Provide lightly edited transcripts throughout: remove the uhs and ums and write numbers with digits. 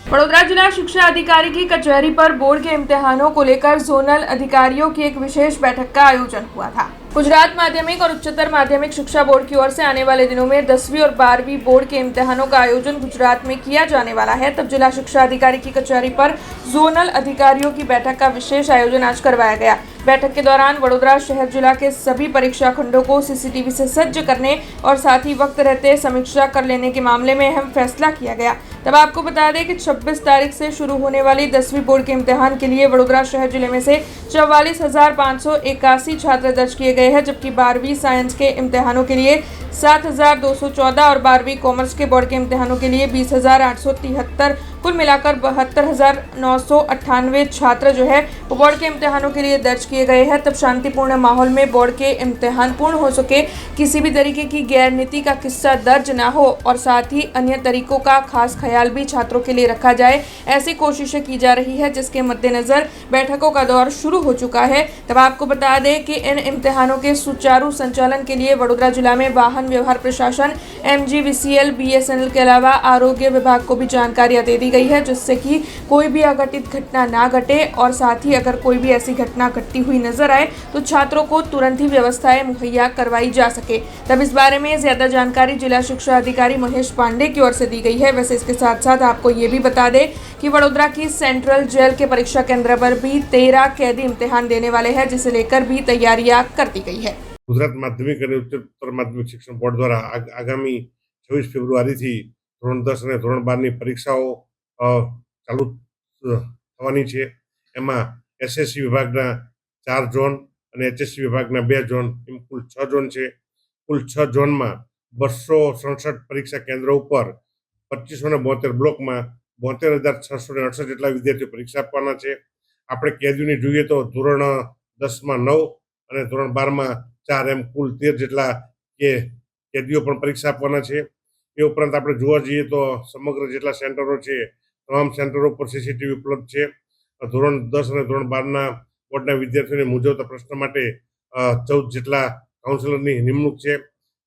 वडोदरा जिला शिक्षा अधिकारी की कचहरी पर बोर्ड के इम्तिहानों को लेकर जोनल अधिकारियों की एक विशेष बैठक का आयोजन हुआ था। गुजरात माध्यमिक और उच्चतर माध्यमिक शिक्षा बोर्ड की ओर से आने वाले दिनों में 10वीं और 12वीं बोर्ड के इम्तिहानों का आयोजन गुजरात में किया जाने वाला है। तब जिला शिक्षा अधिकारी की कचहरी पर जोनल अधिकारियों की बैठक का विशेष आयोजन आज करवाया गया। बैठक के दौरान वडोदरा शहर जिला के सभी परीक्षा खंडों को सीसीटीवी से सज्ज करने और साथ ही वक्त रहते समीक्षा कर लेने के मामले में अहम फैसला किया गया। तब आपको बता दें कि 26 तारीख से शुरू होने वाली 10वीं बोर्ड के इम्तिहान के लिए वडोदरा शहर जिले में से 44,581 छात्र दर्ज किए गए हैं, जबकि 12वीं साइंस के इम्तिहानों के लिए 7,214 और 12वीं कॉमर्स के बोर्ड के इम्तिहानों के लिए 20,873 कुल मिलाकर 72,998 छात्र जो है वो बोर्ड के इम्तिहानों के लिए दर्ज किए गए हैं। तब शांतिपूर्ण माहौल में बोर्ड के इम्तिहान पूर्ण हो सके, किसी भी तरीके की गैर नीति का किस्सा दर्ज ना हो और साथ ही अन्य तरीकों का खास ख्याल भी छात्रों के लिए रखा जाए, ऐसी कोशिशें की जा रही है, जिसके मद्देनजर बैठकों का दौर शुरू हो चुका है। तब आपको बता दें कि इन इम्तिहानों के सुचारू संचालन के लिए वडोदरा जिला में वाहन व्यवहार प्रशासन, MGVCL, BSNL के अलावा आरोग्य विभाग को भी जानकारियां दे दी गई है, जिससे कि कोई भी अघटित घटना ना घटे और साथ ही अगर कोई भी ऐसी घटना घटती हुई नजर आए तो छात्रों को तुरंत ही व्यवस्थाएं मुहैया करवाई जा सके। तब इस बारे में ज्यादा जानकारी जिला शिक्षा अधिकारी महेश पांडे की ओर से दी गई है। वैसे इसके साथ साथ आपको ये भी बता दें कि वडोदरा की सेंट्रल जेल के परीक्षा केंद्र पर भी 13 कैदी इम्तिहान देने वाले हैं, जिसे लेकर भी तैयारियां कर दी गई है। गुजरात माध्यमिक और उच्चतर माध्यमिक शिक्षण बोर्ड द्वारा आगामी 26 फेब्रुआरी थी ધોરણ 10 અને ધોરણ 12 ની પરીક્ષાઓ ચાલુ થવાની છે। એમાં SSC વિભાગના 4 ઝોન અને HSC વિભાગના 2 ઝોન એમ કુલ 6 ઝોન છે। કુલ 6 ઝોનમાં 267 પરીક્ષા કેન્દ્રો ઉપર 2572 બ્લોકમાં 72,668 જેટલા વિદ્યાર્થીઓ પરીક્ષા આપવાના છે। આપણે કેદીઓની જોઈએ તો ધોરણ 10માં 9 અને ધોરણ 12માં 4 એમ કુલ 13 જેટલા કેદીઓ પણ પરીક્ષા આપવાના છે। એ ઉપરાંત આપણે જોવા જઈએ તો સમગ્ર જેટલા સેન્ટરો છે તમામ સેન્ટરો પર CCTV ઉપલબ્ધ છે। ધોરણ 10 અને ધોરણ 12ના બોર્ડના વિદ્યાર્થીઓને મૂંઝવતા પ્રશ્ન માટે 14 જેટલા કાઉન્સિલરની નિમણૂક છે।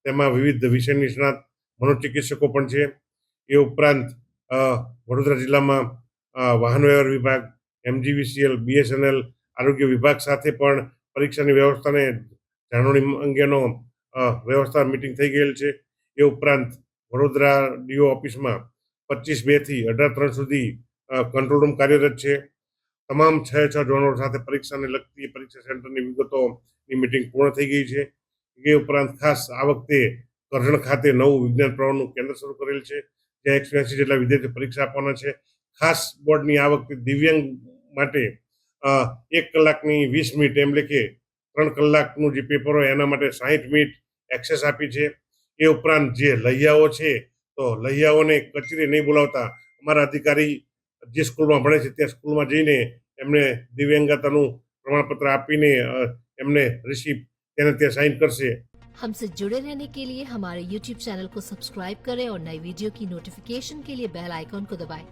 તેમાં વિવિધ વિષય નિષ્ણાત મનોચિકિત્સકો પણ છે। એ ઉપરાંત વડોદરા જિલ્લામાં વાહન વ્યવહાર વિભાગ, MGVCL, BSNL, આરોગ્ય વિભાગ સાથે પણ પરીક્ષાની વ્યવસ્થાને જાળવણી અંગેનો વ્યવસ્થા મીટિંગ થઈ ગયેલ છે। એ ઉપરાંત વડોદરા DO ઓફિસમાં 25/2 થી 18/3 સુધી કંટ્રોલ રૂમ કાર્યરત છે। તમામ 6 ઝોનો સાથે પરીક્ષાને લગતી પરીક્ષા સેન્ટરની વિગતોની મીટિંગ પૂર્ણ થઈ ગઈ છે। એ ઉપરાંત ખાસ આ વખતે કરજણ ખાતે નવું વિજ્ઞાન પ્રવાહનું કેન્દ્ર શરૂ કરેલ છે, જ્યાં 180 જેટલા વિદ્યાર્થીઓ પરીક્ષા આપવાના છે। ખાસ બોર્ડની આ વખતે દિવ્યાંગ માટે 1 કલાકની 20 મિનિટ એમ લેખે 3 કલાકનું જે પેપર હોય એના માટે 60 મિનિટ એક્સેસ આપી છે। એ ઉપરાંત જે લૈયાઓ છે તો લૈયાઓને કચેરી નહીં બોલાવતા અમારા અધિકારી જે સ્કૂલમાં ભણે છે ત્યાં સ્કૂલમાં જઈને એમને દિવ્યાંગતાનું પ્રમાણપત્ર આપીને એમને રિસીપ તેને ત્યાં સાઇન કરશે। हमसे जुड़े रहने के लिए हमारे YouTube चैनल को सब्सक्राइब करें और नई वीडियो की नोटिफिकेशन के लिए बेल आइकॉन को दबाएं।